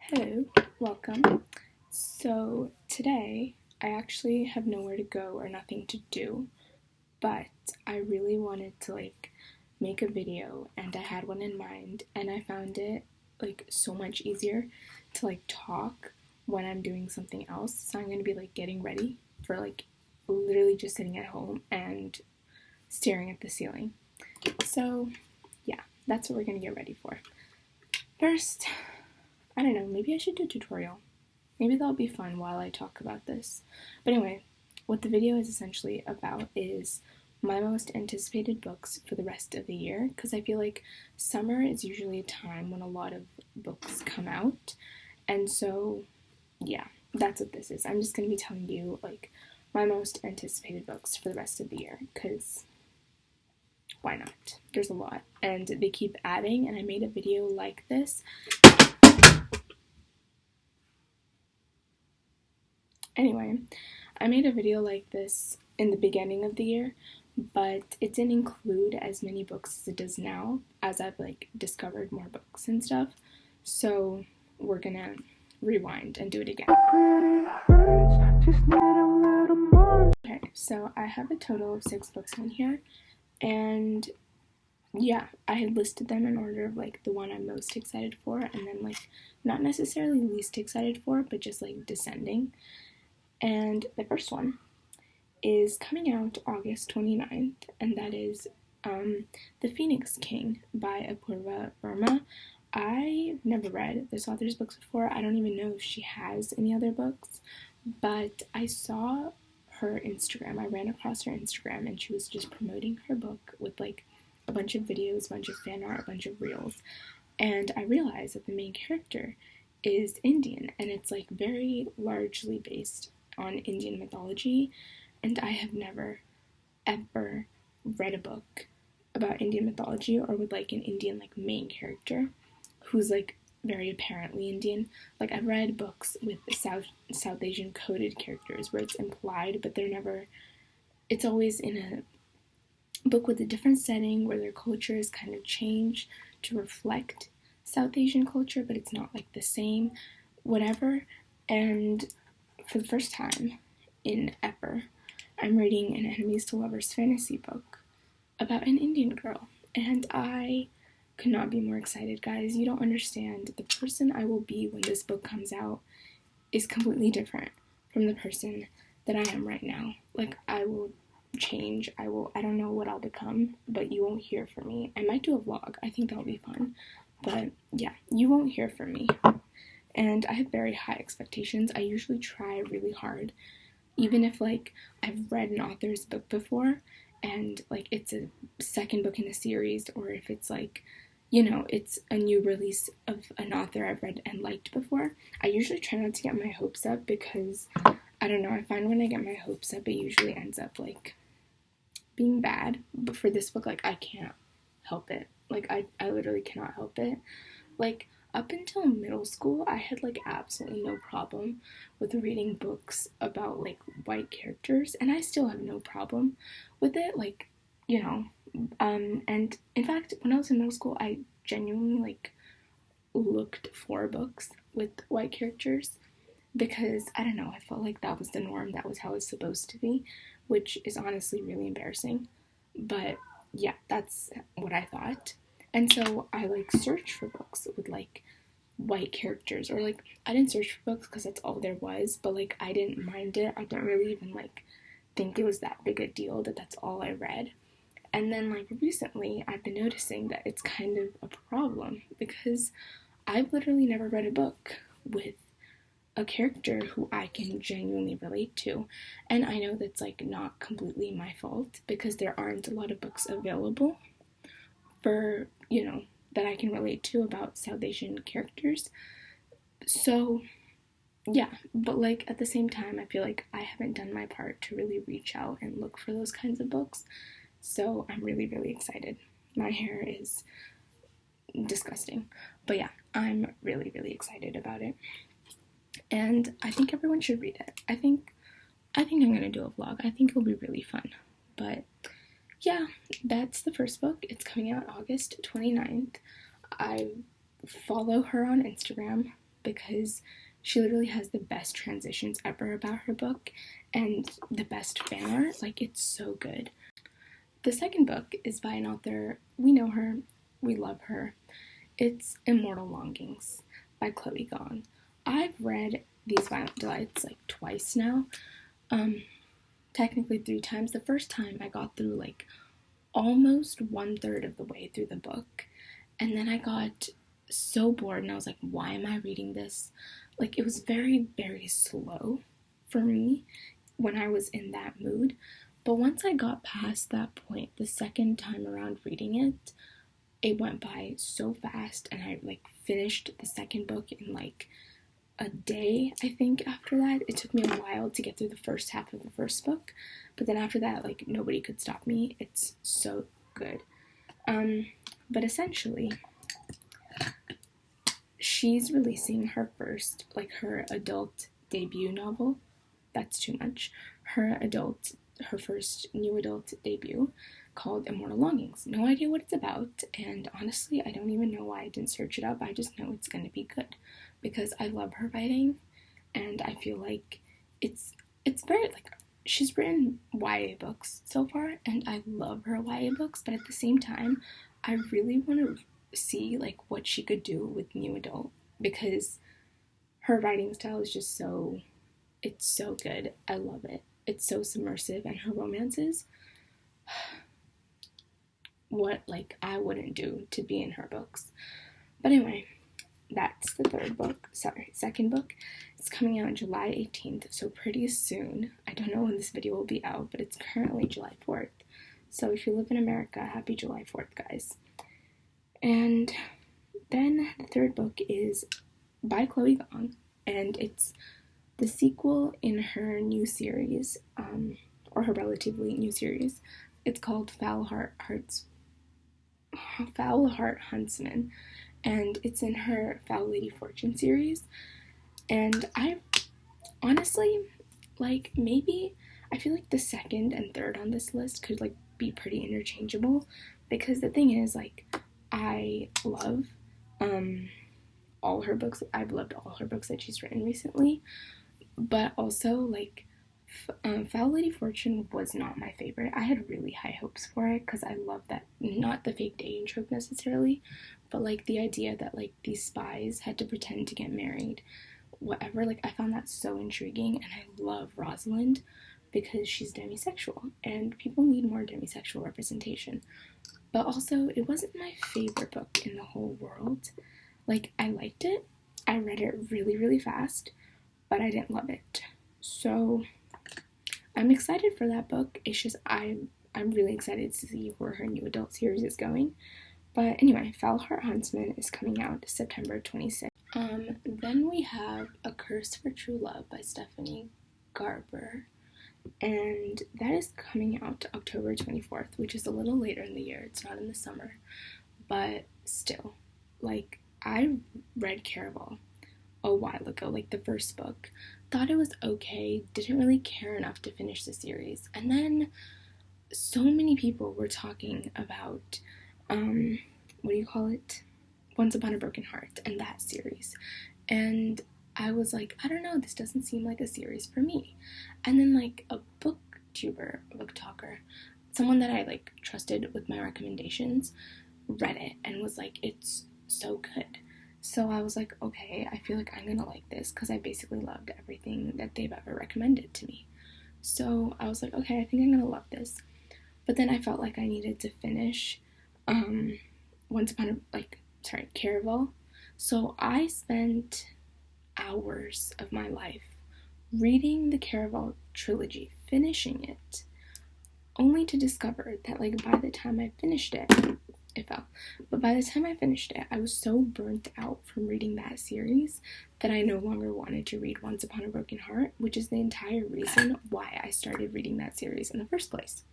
Hello, welcome. So today I actually have nowhere to go or nothing to do, but I really wanted to make a video and I had one in mind and I found it so much easier to talk when I'm doing something else. So I'm going to be getting ready for literally just sitting at home and staring at the ceiling. So yeah, that's what we're going to get ready for. First, I don't know, maybe I should do a tutorial. Maybe that'll be fun while I talk about this. But anyway, what the video is essentially about is my most anticipated books for the rest of the year, because I feel like summer is usually a time when a lot of books come out. And so, yeah, that's what this is. I'm just going to be telling you, my most anticipated books for the rest of the year, because why not? There's a lot. And they keep adding, and I made a video like this. Anyway, I made a video like this in the beginning of the year, but it didn't include as many books as it does now, as I've discovered more books and stuff. So we're gonna rewind and do it again. Okay, so I have a total of 6 books in here, and yeah, I had listed them in order of the one I'm most excited for, and then not necessarily least excited for, but just descending. And the first one is coming out August 29th, and that is The Phoenix King by Apurva Verma. I've never read this author's books before. I don't even know if she has any other books, but I saw her Instagram. I ran across her Instagram, and she was just promoting her book with a bunch of videos, a bunch of fan art, a bunch of reels, and I realized that the main character is Indian, and it's very largely based on Indian mythology, and I have never ever read a book about Indian mythology or with an Indian main character who's very apparently Indian. I've read books with South Asian coded characters where it's implied, but they're never, it's always in a book with a different setting where their culture is kind of changed to reflect South Asian culture, but it's not the same, whatever. And for the first time in ever, I'm reading an enemies to lovers fantasy book about an Indian girl, and I could not be more excited, guys. You don't understand. The person I will be when this book comes out is completely different from the person that I am right now. I will change. I don't know what I'll become, but you won't hear from me. I might do a vlog. I think that'll be fun. But yeah, you won't hear from me. And I have very high expectations. I usually try really hard, even if I've read an author's book before and it's a second book in a series, or if it's it's a new release of an author I've read and liked before. I usually try not to get my hopes up, because I don't know, I find when I get my hopes up it usually ends up being bad. But for this book, I can't help it. I literally cannot help it. Up until middle school, I had absolutely no problem with reading books about white characters, and I still have no problem with it. And in fact, when I was in middle school, I genuinely looked for books with white characters, because I don't know, I felt that was the norm, that was how it's supposed to be, which is honestly really embarrassing. But yeah, that's what I thought. And so I searched for books with white characters, or I didn't search for books because that's all there was, but I didn't mind it. I didn't really even think it was that big a deal that that's all I read. And then recently I've been noticing that it's kind of a problem, because I've literally never read a book with a character who I can genuinely relate to. And I know that's not completely my fault, because there aren't a lot of books available for, that I can relate to about South Asian characters. So yeah, but at the same time, I feel I haven't done my part to really reach out and look for those kinds of books. So I'm really, really excited. My hair is disgusting, but yeah, I'm really, really excited about it. And I think everyone should read it. I think I'm gonna do a vlog. I think it'll be really fun. But yeah, that's the first book. It's coming out August 29th. I follow her on Instagram, because she literally has the best transitions ever about her book and the best fan art. Like, it's so good. The second book is by an author, we know her, we love her. It's Immortal Longings by Chloe Gong. I've read these Violent Delights like twice now, technically 3 times. The first time I got through like almost 1/3 of the way through the book, and then I got so bored and I was like, why am I reading this? Like, it was very, very slow for me when I was in that mood. But once I got past that point, the second time around reading it, it went by so fast, and I like finished the second book in like a day, I think. After that, it took me a while to get through the first half of the first book, but then after that, like, nobody could stop me. It's so good. But essentially, she's releasing her first, like, her adult debut novel. That's too much. Her first new adult debut, called Immortal Longings. No idea what it's about, and honestly, I don't even know why I didn't search it up. I just know it's gonna be good, because I love her writing, and I feel like it's very, like, she's written YA books so far, and I love her YA books, but at the same time, I really want to see, like, what she could do with new adult, because her writing style is just so, it's so good. I love it. It's so submersive, and her romances, what, like, I wouldn't do to be in her books. But anyway, that's the second book. It's coming out July 18th, so pretty soon. I don't know when this video will be out, but it's currently July 4th. So if you live in America, happy July 4th, guys. And then the third book is by Chloe Gong, and it's the sequel in her new series, or her relatively new series. It's called Foul Heart Huntsman, and it's in her Foul Lady Fortune series. And I honestly, like, maybe I feel like the second and third on this list could, like, be pretty interchangeable, because the thing is, like, I love all her books. I've loved all her books that she's written recently, but also, like, Foul Lady Fortune was not my favorite. I had really high hopes for it, because I love that, not the fake dating trope necessarily, but, like, the idea that, like, these spies had to pretend to get married, whatever. Like, I found that so intriguing, and I love Rosalind because she's demisexual, and people need more demisexual representation. But also, it wasn't my favorite book in the whole world. Like, I liked it. I read it really, really fast, but I didn't love it. So I'm excited for that book. It's just, I'm really excited to see where her new adult series is going. But anyway, Foul Heart Huntsman is coming out September 26th. Then we have A Curse for True Love by Stephanie Garber, and that is coming out October 24th, which is a little later in the year. It's not in the summer, but still, like, I read Caraval a while ago, like the first book, thought it was okay, didn't really care enough to finish the series, and then so many people were talking about, what do you call it? Once Upon a Broken Heart, and that series, and I was like, I don't know, this doesn't seem like a series for me. And then, like, a book talker, someone that I, like, trusted with my recommendations, read it and was like, it's so good. So I was like, okay, I feel like I'm gonna like this, because I basically loved everything that they've ever recommended to me. So I was like, okay, I think I'm gonna love this. But then I felt like I needed to finish Caraval. So I spent hours of my life reading the Caraval trilogy, finishing it, only to discover that, like, by the time I finished it, I was so burnt out from reading that series that I no longer wanted to read Once Upon a Broken Heart, which is the entire reason why I started reading that series in the first place,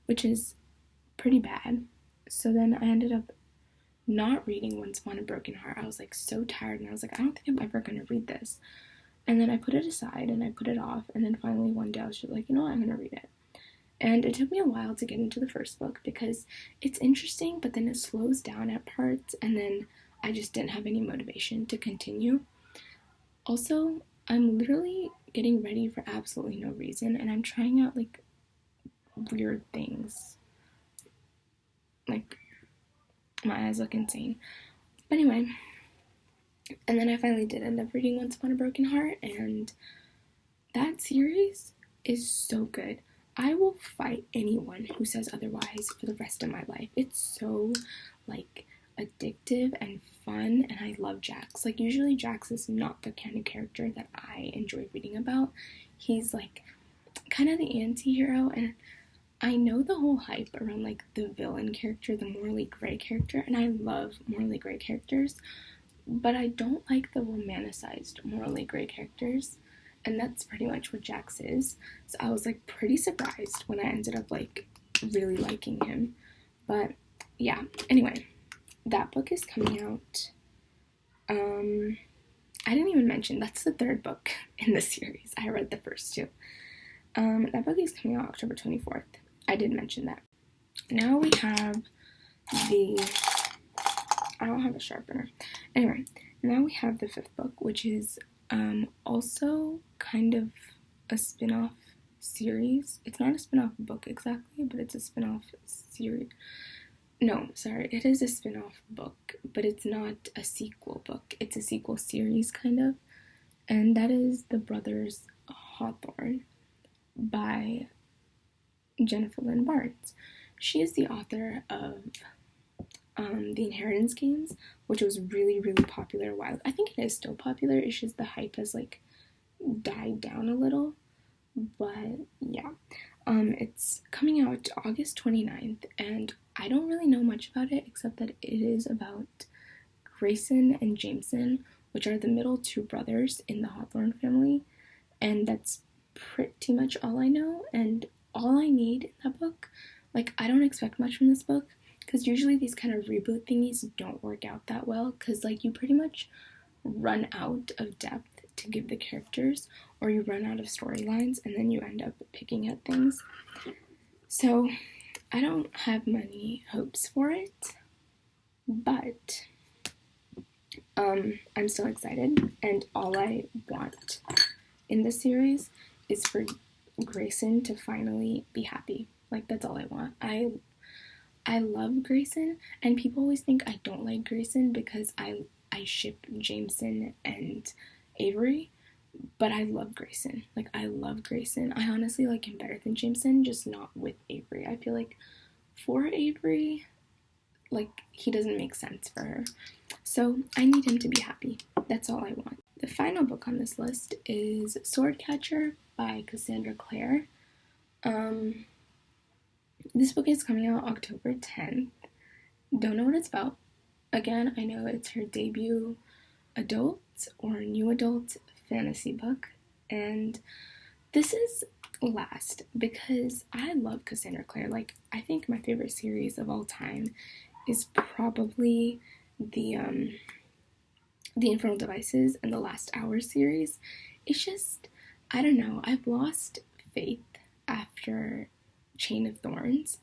which is pretty bad. So then I ended up not reading Once Upon a Broken Heart. I was, like, so tired, and I was like, I don't think I'm ever going to read this. And then I put it aside, and I put it off, and then finally one day I was just like, you know what, I'm going to read it. And it took me a while to get into the first book, because it's interesting, but then it slows down at parts, and then I just didn't have any motivation to continue. Also, I'm literally getting ready for absolutely no reason, and I'm trying out like weird things. Like, my eyes look insane. But anyway, and then I finally did end up reading Once Upon a Broken Heart, and that series is so good. I will fight anyone who says otherwise for the rest of my life. It's so, like, addictive and fun, and I love Jax. Like, usually Jax is not the kind of character that I enjoy reading about. He's, like, kind of the anti-hero, and I know the whole hype around, like, the villain character, the morally gray character, and I love morally gray characters, but I don't like the romanticized morally gray characters, and that's pretty much what Jax is. So I was like pretty surprised when I ended up like really liking him. But yeah, anyway, that book is coming out. I didn't even mention that's the third book in the series. I read the first two. That book is coming out October 24th. I did mention that. Now we have I don't have a sharpener. Anyway, now we have the fifth book, which is also kind of a spin-off series. It's not a spin-off book exactly, but it's a spin-off series. No, sorry, it is a spin-off book, but it's not a sequel book. It's a sequel series, kind of. And that is The Brothers Hawthorne by Jennifer Lynn Barnes. She is the author of The Inheritance Games, which was really, really popular a while. I think it is still popular. It's just the hype has like died down a little. But yeah, it's coming out August 29th, and I don't really know much about it except that it is about Grayson and Jameson, which are the middle two brothers in the Hawthorne family, and that's pretty much all I know and all I need in that book. Like, I don't expect much from this book, because usually these kind of reboot thingies don't work out that well, because like you pretty much run out of depth to give the characters, or you run out of storylines, and then you end up picking at things. So I don't have many hopes for it, but I'm still excited, and all I want in this series is for Grayson to finally be happy. Like, that's all I want. I love Grayson, and people always think I don't like Grayson because I ship Jameson and Avery, but I love Grayson. Like, I love Grayson. I honestly like him better than Jameson, just not with Avery. I feel like for Avery, like, he doesn't make sense for her. So I need him to be happy. That's all I want. The final book on this list is Swordcatcher by Cassandra Clare. This book is coming out October 10th. Don't know what it's about. Again, I know it's her debut adult or new adult fantasy book, and this is last because I love Cassandra Clare. Like, I think my favorite series of all time is probably the Infernal Devices and the Last Hour series. It's just, I don't know, I've lost faith after Chain of Thorns,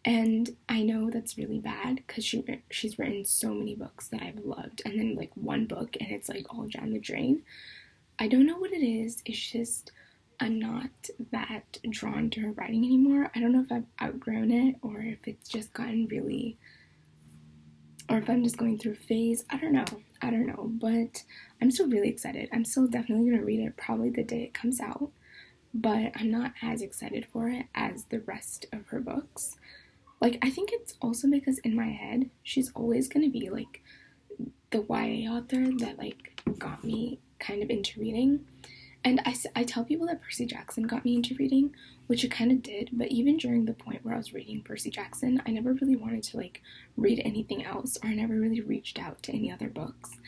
and I know that's really bad because she's written so many books that I've loved, and then like one book and it's like all down the drain. I don't know what it is. It's just I'm not that drawn to her writing anymore. I don't know if I've outgrown it or if it's just gotten really, or if I'm just going through a phase. I don't know, but I'm still really excited. I'm still definitely gonna read it probably the day it comes out, but I'm not as excited for it as the rest of her books. Like, I think it's also because in my head, she's always gonna be like the YA author that like got me kind of into reading. And I tell people that Percy Jackson got me into reading, which it kind of did, but even during the point where I was reading Percy Jackson, I never really wanted to like read anything else, or I never really reached out to any other books.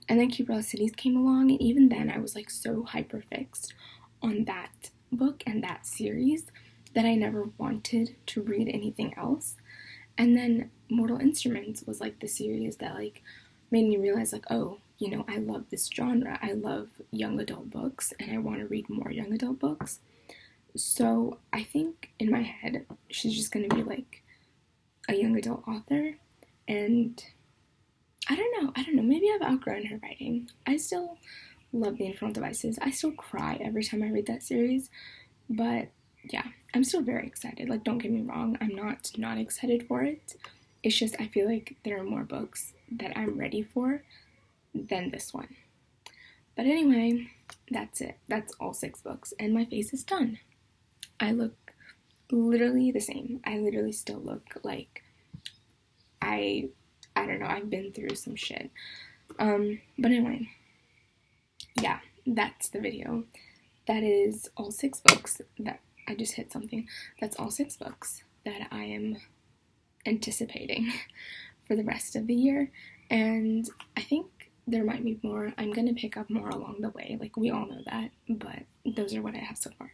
And then Curiosities came along, and even then I was like so hyper-fixed on that book and that series that I never wanted to read anything else. And then Mortal Instruments was like the series that like made me realize like, oh, you know, I love this genre. I love young adult books, and I want to read more young adult books. So I think in my head, she's just going to be like a young adult author, and I don't know, maybe I've outgrown her writing. I still love the Infernal Devices. I still cry every time I read that series, but yeah, I'm still very excited. Like, don't get me wrong, I'm not excited for it. It's just I feel like there are more books that I'm ready for than this one. But anyway, that's it. That's all 6 books, and my face is done. I look literally the same. I literally still look like I don't know, I've been through some shit. But anyway, yeah, that's the video. That is all 6 books that I just hit something. That's all 6 books that I am anticipating for the rest of the year. And I think there might be more. I'm gonna pick up more along the way. Like, we all know that. But those are what I have so far.